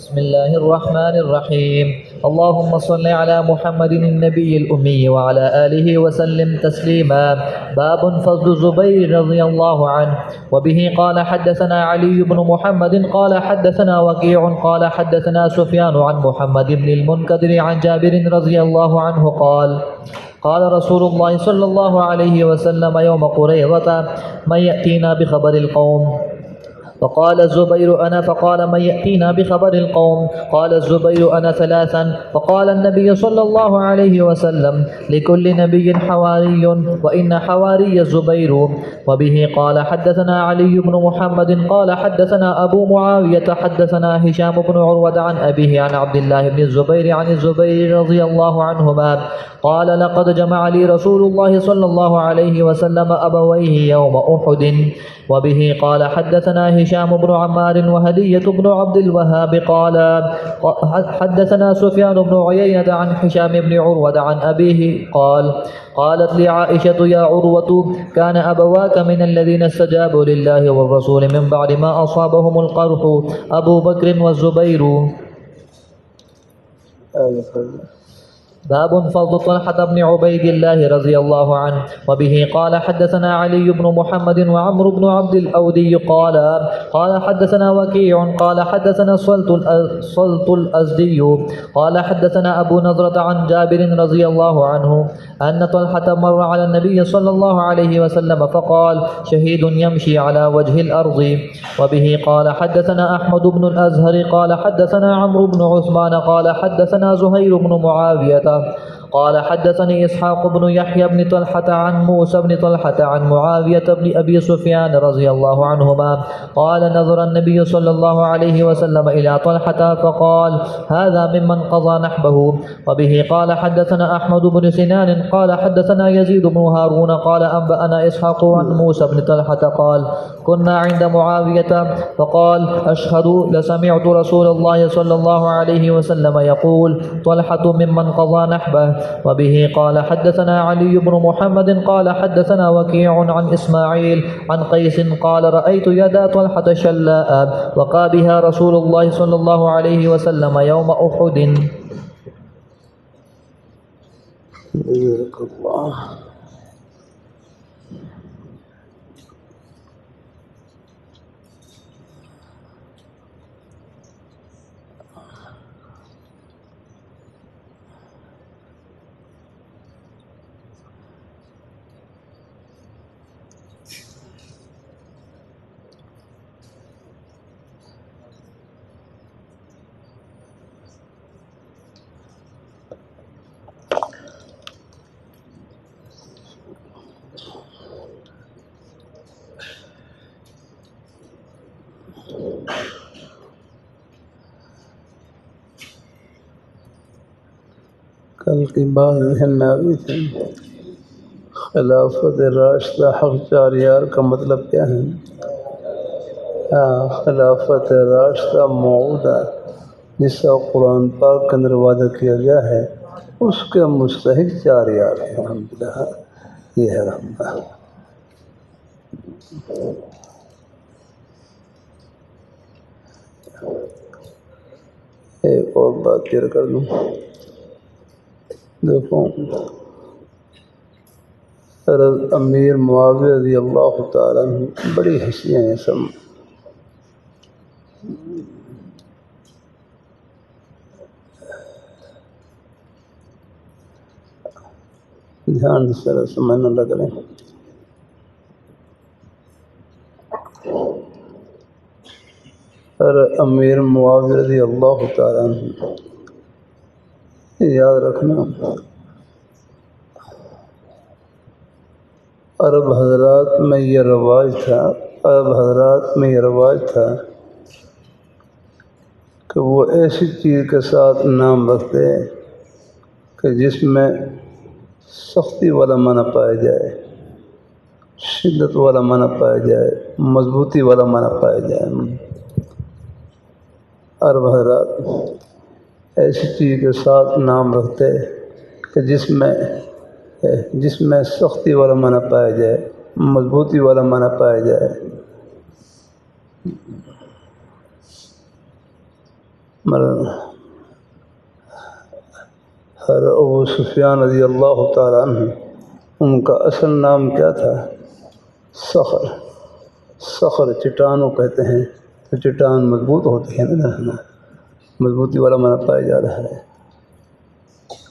بسم الله الرحمن الرحيم. اللهم صل على محمد النبي الأمي وعلى آله وسلم تسليما. باب فضل زبير رضي الله عنه. وبه قال حدثنا علي بن محمد قال حدثنا وكيع قال حدثنا سفيان عن محمد بن المنكدر عن جابر رضي الله عنه قال قال رسول الله صلى الله عليه وسلم يوم قريظة: من يأتينا بخبر القوم؟ فقال الزبير: أنا. فقال: من يأتينا بخبر القوم؟ قال الزبير: أنا ثلاثا. فقال النبي صلى الله عليه وسلم: لكل نبي حواري، وإن حواري الزبير. وبه قال حدثنا علي بن محمد قال حدثنا أبو معاوية حدثنا هشام بن عروة عن أبيه عن عبد الله بن الزبير عن الزبير رضي الله عنهما قال: لقد جمع لي رسول الله صلى الله عليه وسلم أبويه يوم أحد. وبه قال حدثنا هشام بن عمار وهدية بن عبد الوهاب قال حدثنا سفيان بن عيينة عن هشام بن عروة عن أبيه قال: قالت لي عائشة: يا عروة، كان أبواك من الذين استجابوا لله والرسول من بعد ما أصابهم القرح، أبو بكر والزبير. باب فضل طلحة بن عبيد الله رضي الله عنه. وبه قال حدثنا علي بن محمد وعمرو بن عبد الأودي قال حدثنا وكيع قال حدثنا صلت الأزدي قال حدثنا أبو نضرة عن جابر رضي الله عنه أن طلحة مر على النبي صلى الله عليه وسلم فقال: شهيد يمشي على وجه الأرض. وبه قال حدثنا أحمد بن الأزهر قال حدثنا عمرو بن عثمان قال حدثنا زهير بن معاوية قال حدثني إسحاق بن يحيى بن طلحة عن موسى بن طلحة عن معاوية بن أبي سفيان رضي الله عنهما قال: نظر النبي صلى الله عليه وسلم إلى طلحة فقال: هذا ممن قضى نحبه. وبه قال حدثنا أحمد بن سنان قال حدثنا يزيد بن هارون قال أنبأنا إسحاق عن موسى بن طلحة قال: كنا عند معاوية فقال: أشهد لسمعت رسول الله صلى الله عليه وسلم يقول: طلحة ممن قضى نحبه. وبه قال حدثنا علي بن محمد قال حدثنا وكيع عن إسماعيل عن قيس قال: رأيت يدا طلحة شلاء وقى بها رسول الله صلى الله عليه وسلم يوم أحد. الله. کل کی بات ذہن میں آئی تھی، خلافت راشدہ حق جاریار کا مطلب کیا ہے؟ خلافت راشدہ موعودہ جس کا قرآن پاک کے اندر وعدہ کیا گیا ہے اس کے مستحق جاریار ہے۔ الحمدللہ یہ ہے رحمہ۔ ایک اور بات کلیئر کر دوں، دیکھو امیر معاویہ رضی اللہ تعالیٰ عنہ بڑی حسیاں ہیں سب، دھیان سے سمجھنا لگ رہے ہیں۔ اور امیر معاویہ رضی اللہ تعالیٰ عنہ یاد رکھنا، عرب حضرات میں یہ رواج تھا کہ وہ ایسی چیز کے ساتھ نام رکھتے کہ جس میں سختی والا معنی پایا جائے، شدت والا معنی پایا جائے، مضبوطی والا معنی پایا جائے۔ عرب حضرات ایسی چیز کے ساتھ نام رکھتے کہ جس میں سختی والا معنی پایا جائے، مضبوطی والا معنی پایا جائے۔ حضرت ابو سفیان رضی اللہ تعالیٰ عنہ، ان کا اصل نام کیا تھا؟ صخر. صخر چٹانوں کہتے ہیں، تو چٹان مضبوط ہوتی ہے نا، مضبوطی والا معنی پایا جا رہا ہے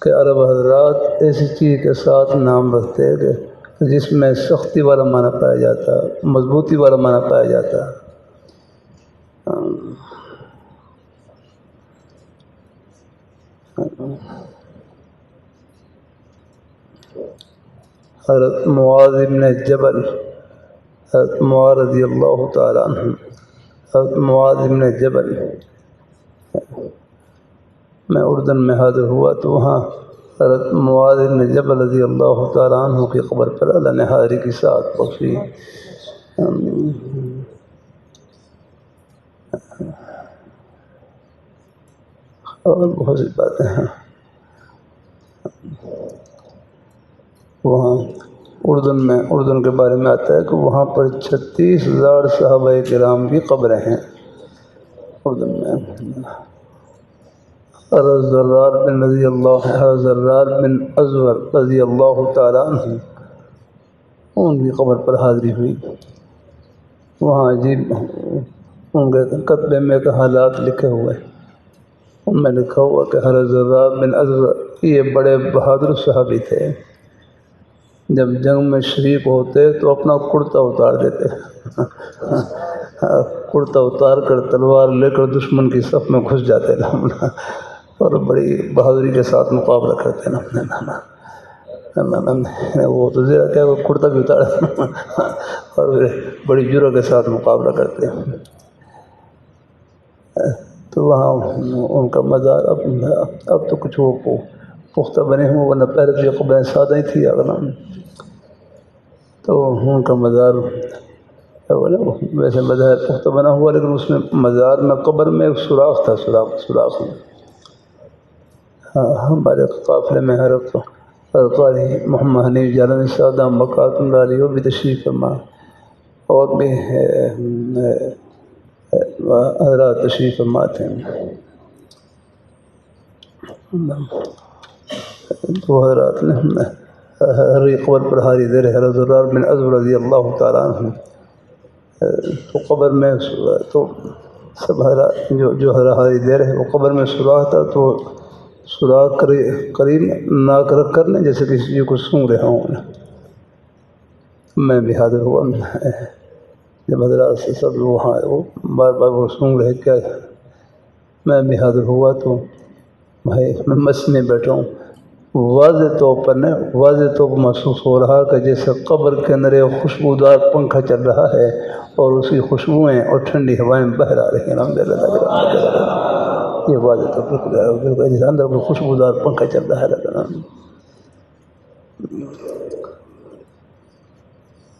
کہ عرب حضرات ایسی چیز کے ساتھ نام رکھتے ہیں کہ جس میں سختی والا معنی پایا جاتا، مضبوطی والا معنی پایا جاتا. حضرت معاذ بن جبل، حضرت معاذ رضی اللہ تعالیٰ عنہ، حضرت معاذ بن جبل، میں اردن میں حاضر ہوا تو وہاں حضرت معاذ بن جبل رضی اللہ تعالیٰ عنہ کی قبر پر اللہ نے حاضری کی ساتھ بخشی. اور بہت سی باتیں ہیں وہاں اردن کے بارے میں آتا ہے کہ وہاں پر 36,000 صحابہ کرام کی قبریں ہیں اردن میں. حضرت زرار بن ازور رضی اللہ تعالیٰ عنہ، ان کی قبر پر حاضری ہوئی. وہاں عجیب ان کے کتبے میں کے حالات لکھے ہوئے، ان میں لکھا ہوا کہ حضرت زرار بن ازور یہ بڑے بہادر صحابی تھے. جب جنگ میں شریک ہوتے تو اپنا کرتا اتار دیتے، کرتا اتار کر تلوار لے کر دشمن کی صف میں گھس جاتے اور بڑی بہادری کے ساتھ مقابلہ کرتے نا. وہ تو زیادہ کیا وہ کرتا بھی اتارا اور بڑی جرأت کے ساتھ مقابلہ کرتے. تو وہاں ان کا مزار اب تو کچھ وہ پختہ بنے ہوئے، ورنہ پہلے تو یہ قبریں سادہ ہی تھی اگر تو ان کا مزار ویسے مزار پختہ بنا ہوا، لیکن اس میں مزار میں قبر میں ایک سوراخ تھا، سوراخ. ہمارے قافلے میں حضرت قاری محمد حنیف جالنی سادہ مکاتم ڈالی، وہ بھی تشریف فرما، اور بھی حضرات تشریف فرما تھے. تو حضرات نے ہر قبر پر حاضری دے رہے. حضرت زرار بن ازور رضی اللہ تعالیٰ عنہ تو قبر میں تو سب جو حاضری دے رہے وہ قبر میں سوراخ تھا، تو سوراخ قریب ناک رکھ کر جیسے کسی چیز کو سونگ رہا ہوں. میں بھی حاضر ہوا، جب حضرات سے سب وہاں وہ بار بار وہ سونگ رہے کیا، میں بھی حاضر ہوا. تو بھائی میں مسجد میں بیٹھا ہوں، واضح طور پر محسوس ہو رہا کہ جیسے قبر کے اندر ایک خوشبودار پنکھا چل رہا ہے اور اس کی خوشبوئیں اور ٹھنڈی ہوائیں بہر آ رہی ہیں. یہ واضح طور پر جیسے اندر کوئی خوشبودار پنکھا چل رہا ہے.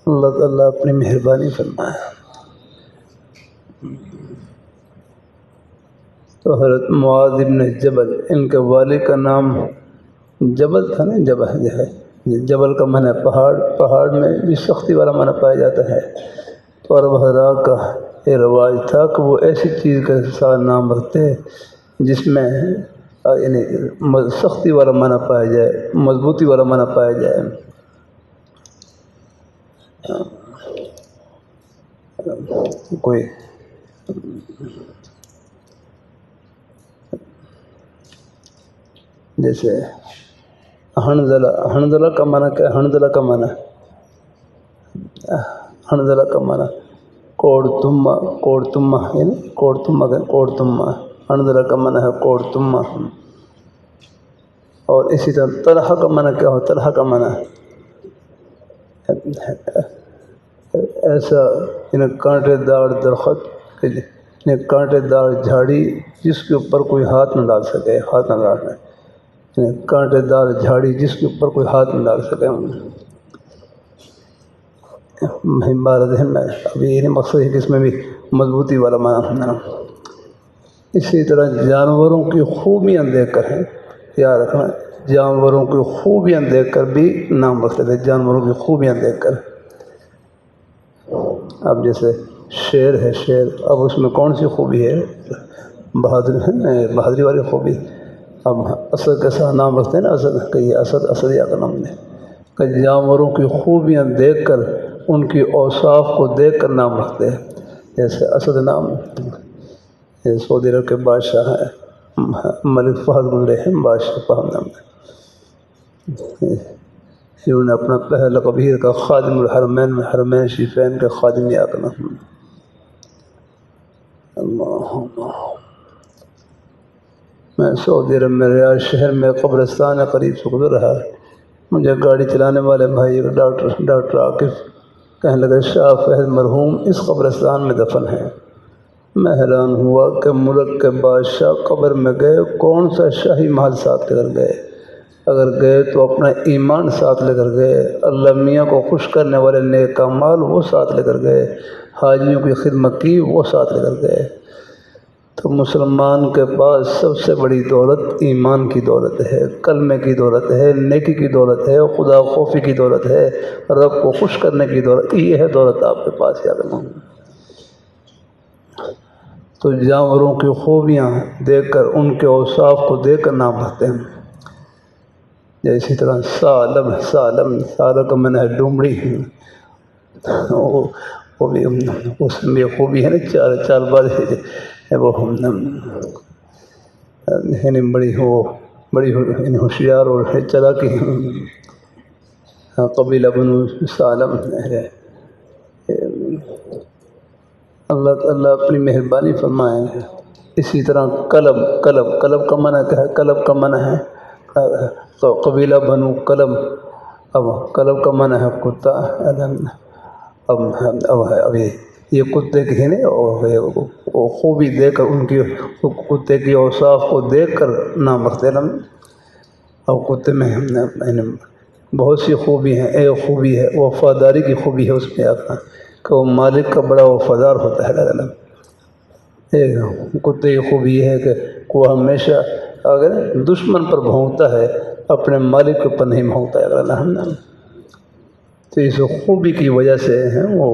اللہ تعالیٰ اپنی مہربانی فرمائے. تو حضرت معاذ بن جبل، ان کے والد کا نام جبل تھا نا. جبل کا معنی پہاڑ میں بھی سختی والا معنی پایا جاتا ہے. تو عرب حضرات کا یہ رواج تھا کہ وہ ایسی چیز کے ساتھ نام رکھتے جس میں یعنی سختی والا معنی پایا جائے، مضبوطی والا معنی پایا جائے. کوئی جیسے حنظلہ کا معنی کیا ہے؟ حنظلہ کا معنی کوڑتمہ یعنی کوڑتمہ حنظلہ کا معنی ہے کوڑتمہ. اور اسی طرح طلحہ کا معنی کیا ہو؟ طلحہ کا معنی ایسا یعنی کانٹے دار درخت، یعنی کانٹے دار جھاڑی جس کے اوپر کوئی ہاتھ نہ ڈال سکے، کانٹے دار جھاڑی جس کے اوپر کوئی ہاتھ نہ ڈال سکے. ذہن میں ابھی یعنی مقصد ہے کہ اس میں بھی مضبوطی والا معنی. اسی طرح جانوروں کی خوبیاں دیکھ کر یاد رکھنا، جانوروں کی خوبیاں دیکھ کر بھی نام رکھتے تھے. جانوروں کی خوبیاں دیکھ کر، اب جیسے شیر ہے، شیر اب اس میں کون سی خوبی ہے؟ بہادری والی خوبی. اب اسد کے ساتھ نام رکھتے ہیں نا، اسد کہ یہ اسد یا کا نام ہے کہ جانوروں کی خوبیاں دیکھ کر ان کی اوصاف کو دیکھ کر نام رکھتے ہیں. جیسے اسد نام یہ سعودی عرب کے بادشاہ ہیں ملک فہد بن رحم بادشاہ فہد نام ہے. انہوں نے اپنا پہلا کبیر کا خادم الحرمین میں حرمین شریفین کے خادم یا کا نام. میں سعودی عرب میں ریاض شہر میں قبرستان قریب سے گزر رہا. مجھے گاڑی چلانے والے بھائی ڈاکٹر عاقف کہنے لگے شاہ فہد مرحوم اس قبرستان میں دفن ہے. میں حیران ہوا کہ ملک کے بادشاہ قبر میں گئے کون سا شاہی محل ساتھ لے کر گئے؟ اگر گئے تو اپنا ایمان ساتھ لے کر گئے، اللہ میاں کو خوش کرنے والے نیک اعمال وہ ساتھ لے کر گئے، حاجیوں کی خدمت کی وہ ساتھ لے کر گئے. تو مسلمان کے پاس سب سے بڑی دولت ایمان کی دولت ہے، کلمے کی دولت ہے، نیکی کی دولت ہے، خدا خوفی کی دولت ہے، رب کو خوش کرنے کی دولت. یہ ہے دولت آپ کے پاس کیا کرنا. تو جانوروں کی خوبیاں دیکھ کر ان کے اوصاف کو دیکھ کر نام رکھتے ہیں. اسی طرح سالم کا معنی ہے ڈومڑی. وہ بھی اس میں خوبی ہے نا، چار بار وہ یعنی بڑی ہوشیار اور چلاکی قبیلہ بنو سالم ہے. اللہ تعالیٰ اپنی مہربانی فرمائے. اسی طرح کلب کا معنی کیا ہے؟ کلب کا معنی ہے قبیلہ بنو کلب. اب کلب کا معنی ہے کتا. اب یہ کتے کی ہے نا، وہ خوبی دیکھ کر ان کی کتے کی اوصاف کو دیکھ کر نام رکھتے ہیں. اب کتے میں بہت سی خوبی ہیں. ایک خوبی ہے وفاداری کی خوبی ہے اس میں آتا کہ وہ مالک کا بڑا وفادار ہوتا ہے. ایک کتے کی خوبی یہ ہے کہ وہ ہمیشہ اگر دشمن پر بھونکتا ہے اپنے مالک کے اوپر نہیں بھونکتا ہے. تو اس خوبی کی وجہ سے ہیں وہ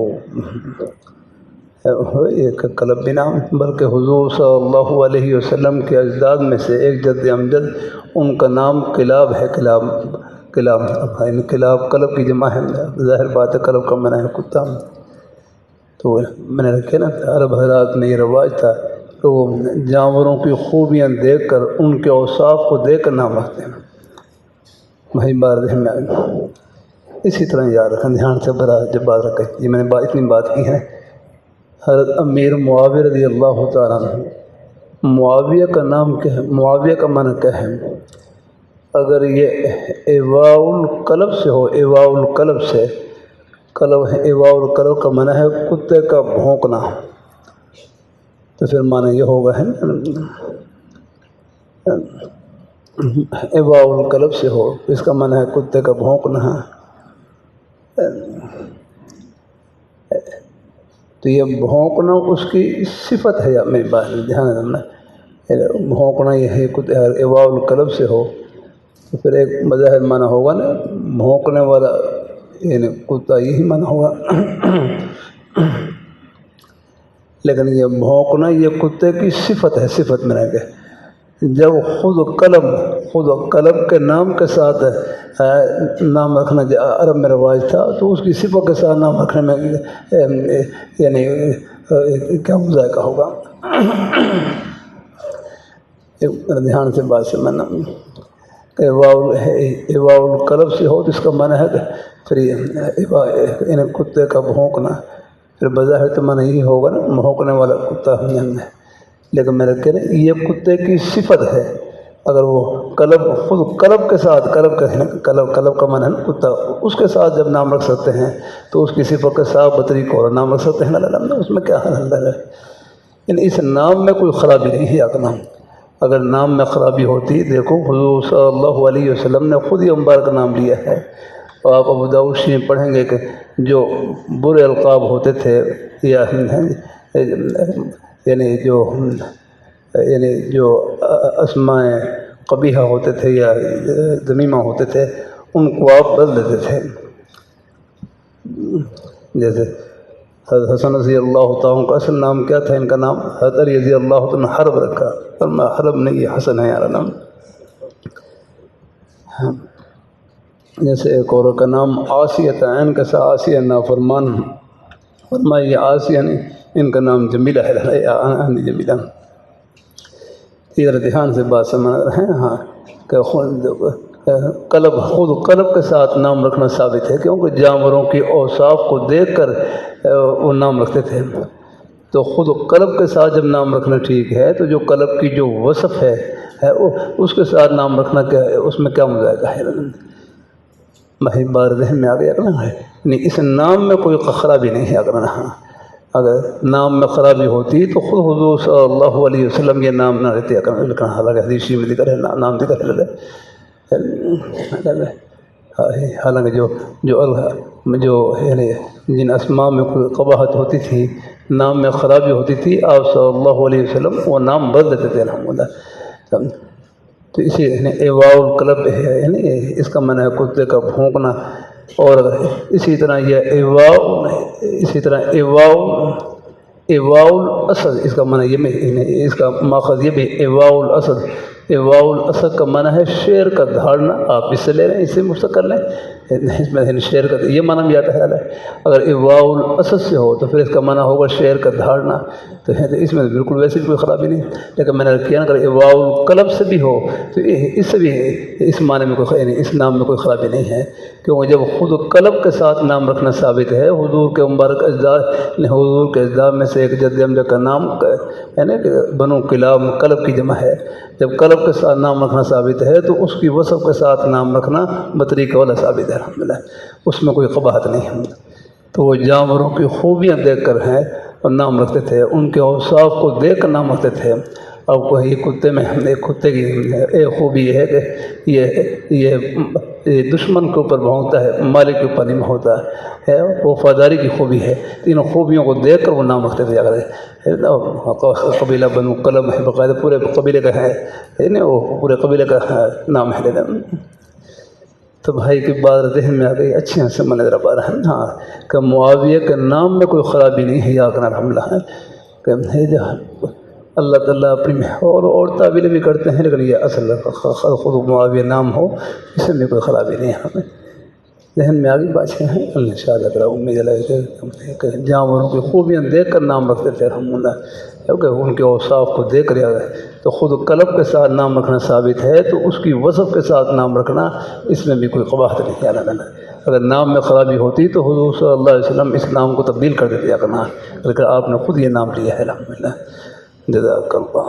ایک کلب بھی نام. بلکہ حضور صلی اللہ علیہ وسلم کے اجداد میں سے ایک جد امجد ان کا نام کلاب ہے. کلاب کلب کی جمع ہے. ظاہر بات ہے کلب کا معنی ہے کتا. تو میں نے رکھے نا عرب حضرات میں یہ رواج تھا کہ وہ جانوروں کی خوبیاں دیکھ کر ان کے اوصاف کو دیکھ کر نام رکھتے ہیں. بھائی بار اسی طرح یاد رکھیں دھیان سے برا جب بات رکھیں. یہ میں نے اتنی بات کی ہے. حضرت امیر معاویہ رضی اللہ تعالیٰ عنہ، معاویہ کا نام کیا ہے؟ معاویہ کا معنی کیا ہے؟ اگر یہ ایواء القلب سے ہو، ایواء القلب سے قلب ہے، ایواء القلب کا معنی ہے کتے کا بھونکنا. تو پھر معنی یہ ہوگا ہے ایواء القلب سے ہو، اس کا معنی ہے کتے کا بھونکنا. تو یہ بھونکنا اس کی صفت ہے. یا میری بات دھیان رکھنا، بھونکنا یہ ہے ایواء القلب سے ہو تو پھر ایک مظاہر معنی ہوگا نا بھونکنے والا، یعنی کتا یہی معنی ہوگا. لیکن یہ بھونکنا یہ کتے کی صفت ہے. صفت میں رہ گئے جب خود قلب کے نام کے ساتھ نام رکھنا عرب میں رواج تھا تو اس کی صفت کے ساتھ نام رکھنے میں یعنی کیا مذائقہ ہوگا. دھیان سے بات سے میں ایواء القلب سے ہو تو اس کا معنی ہے کہ پھر یعنی کتے کا بھونکنا. پھر بظاہر تو معنی یہی ہوگا نا بھونکنے والا کتا. لیکن میرا کہہ رہے یہ کتے کی صفت ہے. اگر وہ خود کلب کے ساتھ کلب کا معنی ہے نا کتا، اس کے ساتھ جب نام رکھ سکتے ہیں تو اس کی صفت کے ساتھ بطری کو نام رکھ سکتے ہیں. اس میں کیا حل ہے؟ یعنی اس نام میں کوئی خرابی نہیں ہے. کا نام اگر نام میں خرابی ہوتی، دیکھو حضور صلی اللہ علیہ وسلم نے خود ہی مبارک کا نام لیا ہے. اور آپ ابو داؤد شریف میں پڑھیں گے کہ جو برے القاب ہوتے تھے یا یعنی جو اسماء قبیحہ ہوتے تھے یا ذمیمہ ہوتے تھے ان کو آپ بدل دیتے تھے. جیسے حضرت حسن رضی اللہ تعالیٰ کا اصل نام کیا تھا؟ ان کا نام حضرت علی رضی اللہ تعالیٰ نے حرب رکھا، پر میں حرب نہیں، یہ حسن ہے ہمارا نام۔ جیسے ایک اور کا نام آسیہ تھا، ان کا سا آسیہ نافرمان، فرمایا یہ آسیہ نہیں، ان کا نام جمیلہ ہے، جمیلہ۔ ادھر دھیان سے بات سمجھ رہے ہیں؟ ہاں، کہ خود قلب کے ساتھ نام رکھنا ثابت ہے، کیونکہ جانوروں کی اوصاف کو دیکھ کر وہ نام رکھتے تھے، تو خود قلب کے ساتھ جب نام رکھنا ٹھیک ہے، تو جو قلب کی جو وصف ہے اس کے ساتھ نام رکھنا کیا ہے، اس میں کیا مذائقہ ہے؟ بھائی بار ذہن میں آ گیا کرنا ہے، یعنی اس نام میں کوئی خرابی نہیں ہے کرنا۔ اگر نام میں خرابی ہوتی تو خود حضور صلی اللہ علیہ وسلم یہ نام نہ لیتے کرنا، حالانکہ حدیث میں ذکر ہے، نام ذکر ہے، حالانکہ جو یعنی جن اسماء میں کوئی قباحت ہوتی تھی، نام میں خرابی ہوتی تھی، آپ صلی اللہ علیہ وسلم وہ نام بدل دیتے تھے الحمدللہ۔ تو اسی ایواء القلب ہے، یعنی اس کا معنی ہے کتے کا بھونکنا، اور اسی طرح یہ ایواء الاسد، اس کا معنی یہ میں، اس کا ماخذ یہ بھی ایواء الاسد، ایواء الاسد کا معنی ہے شیر کا دھاڑنا۔ آپ اس سے لے رہے ہیں، اس سے مستقل لیں، اس میں شیر کا یہ معنی بھی آتا ہے۔ اگر ایواء الاسد سے ہو تو پھر اس کا معنی ہوگا شیر کا دھاڑنا، تو اس میں بالکل ویسے بھی کوئی خرابی نہیں۔ لیکن میں نے کیا نا، اگر ایواء القلب سے بھی ہو تو اس سے بھی اس معنی میں کوئی، اس نام میں کوئی خرابی نہیں ہے، کیونکہ جب خود قلب کے ساتھ نام رکھنا ثابت ہے۔ حضور کے مبارک اجداد، حضور کے اجداد میں سے ایک جد امجد کا نام یعنی کہ بنو کلاب قلب کی جمع ہے، جب قلب کے ساتھ نام رکھنا ثابت ہے تو اس کی وصف کے ساتھ نام رکھنا بطریقہ والا ثابت ہے الحمدللہ، اس میں کوئی قباحت نہیں ہے۔ تو وہ جانوروں کی خوبیاں دیکھ کر ہیں اور نام رکھتے تھے، ان کے اوصاف کو دیکھ کر نام رکھتے تھے۔ اب کوئی کتے میں ایک کتے کی ایک خوبی یہ ہے کہ یہ دشمن کے اوپر بھونکتا ہے، مالک کے اوپر نہیں ہوتا ہے، وفاداری کی خوبی ہے۔ ان خوبیوں کو دیکھ کر وہ نام رکھتے تھے۔ اگر قبیلہ بنو کلب ہے، باقاعدہ پورے قبیلے کا ہے، وہ پورے قبیلے کا نام ہے۔ تو بھائی کی بات ذہن میں آ گئی، اچھے سے میں ذرا پا رہا ہے ہاں، کہ معاویہ کے نام میں کوئی خرابی نہیں ہے، یا کرنا حملہ ہے کہ اللہ تعالیٰ اپنی اور تعبیریں بھی کرتے ہیں، لیکن یہ اصل خود معاویہ نام ہو، اس میں کوئی خرابی نہیں ہے۔ ہمیں ذہن میں آگے بات ہیں، اللہ شاء کرا امید ہے کہ جانوروں کی خوبیاں دیکھ کر نام رکھتے تھے الحمدللہ، کیونکہ ان کے اوصاف کو دیکھ رہا ہے تو خود قلب کے ساتھ نام رکھنا ثابت ہے، تو اس کی وصف کے ساتھ نام رکھنا اس میں بھی کوئی قباحت نہیں ہے۔ اگر نام میں خرابی ہوتی تو حضور صلی اللہ علیہ وسلم اس نام کو تبدیل کر دیتے کرنا، لیکن آپ نے خود یہ نام لیا ہے الحمدللہ۔ جزاک اللہ۔